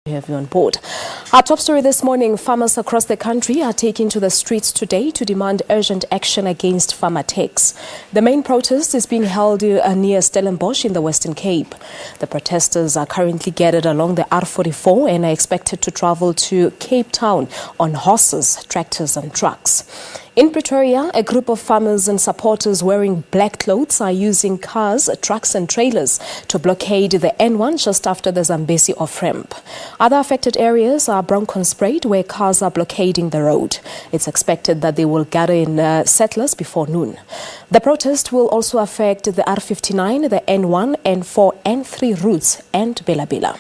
Have you on board. Our top story this morning: farmers across the country are taking to the streets today to demand urgent action against farmer tax. The main protest is being held near Stellenbosch in the Western Cape. The protesters are currently gathered along the R44 and are expected to travel to Cape Town on horses, tractors and trucks. In Pretoria, a group of farmers and supporters wearing black clothes are using cars, trucks and trailers to blockade the N1 just after the Zambesi off-ramp. Other affected areas are Bronkhorstspruit, where cars are blockading the road. It's expected that they will gather in Settlers before noon. The protest will also affect the R59, the N1, N4, N3 routes and Bela Bela.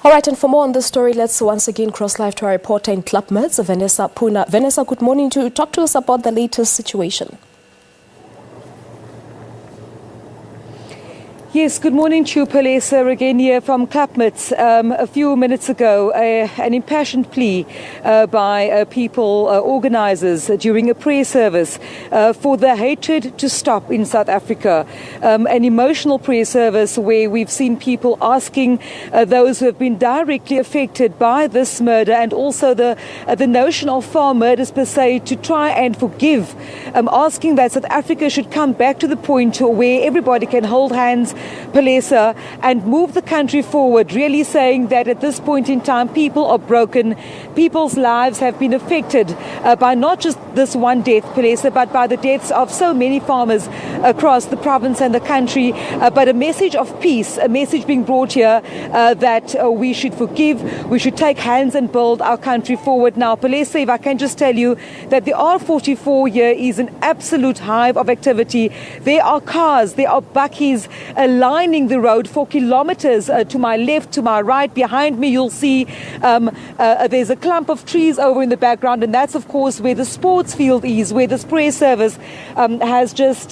All right, and for more on this story, let's once again cross live to our reporter in Klapmuts, Vanessa Puna. Vanessa, good morning to you. Talk to us about the latest situation. Yes, good morning to you, Palesa, again here from Klapmuts. A few minutes ago, an impassioned plea by people, organisers, during a prayer service for the hatred to stop in South Africa. An emotional prayer service where we've seen people asking those who have been directly affected by this murder and also the notion of farm murders per se to try and forgive, asking that South Africa should come back to the point where everybody can hold hands, Palesa, and move the country forward, really saying that at this point in time people are broken, people's lives have been affected by not just this one death, Palesa, but by the deaths of so many farmers across the province and the country, but a message of peace, a message being brought here that we should forgive, we should take hands and build our country forward. Now, Palesa, if I can just tell you that the R44 here is an absolute hive of activity. There are cars, there are bakkies lining the road for kilometers to my left, to my right. Behind me, you'll see there's a clump of trees over in the background, and that's, of course, where the sports field is, where the prayer service has just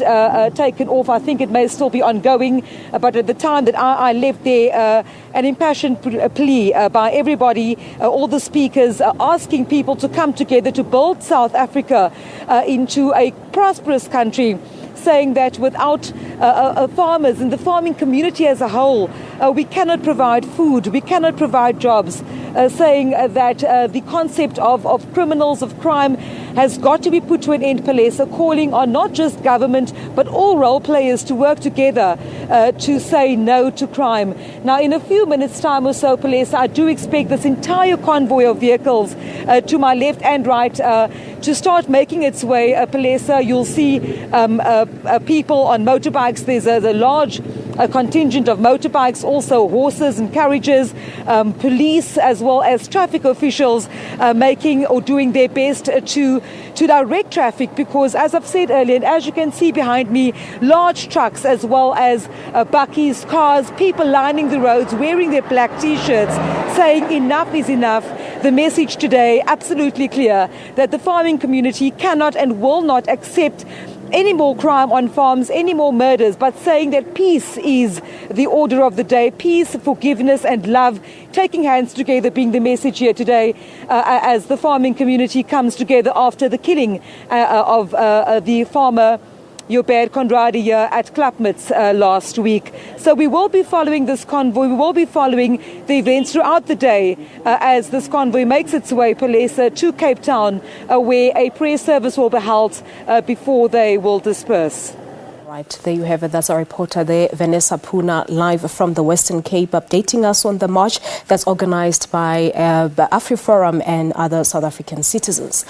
taken off. I think it may still be ongoing, but at the time that I left there, an impassioned plea by everybody, all the speakers, asking people to come together to build South Africa into a prosperous country, saying that without farmers and the farming community as a whole, we cannot provide food, we cannot provide jobs, saying that the concept of criminals, of crime, has got to be put to an end, Palesa, calling on not just government but all role players to work together to say no to crime. Now, in a few minutes' time or so, Palesa, I do expect this entire convoy of vehicles to my left and right to start making its way. Palesa, you'll see people on motorbikes. There's a large contingent of motorbikes, also horses and carriages, police as well as traffic officials making or doing their best to direct traffic, because as I've said earlier, and as you can see behind me, large trucks as well as bakkies, cars, people lining the roads wearing their black t-shirts, saying enough is enough. The message today absolutely clear, that the farming community cannot and will not accept any more crime on farms, any more murders, but saying that peace is the order of the day. Peace, forgiveness and love, taking hands together being the message here today as the farming community comes together after the killing of the farmer Joubert Conradie here at Klapmuts last week. So we will be following this convoy, we will be following the events throughout the day as this convoy makes its way, Palesa, to Cape Town, where a prayer service will be held before they will disperse. Right, there you have it. That's our reporter there, Vanessa Puna, live from the Western Cape, updating us on the march that's organized by the AfriForum and other South African citizens.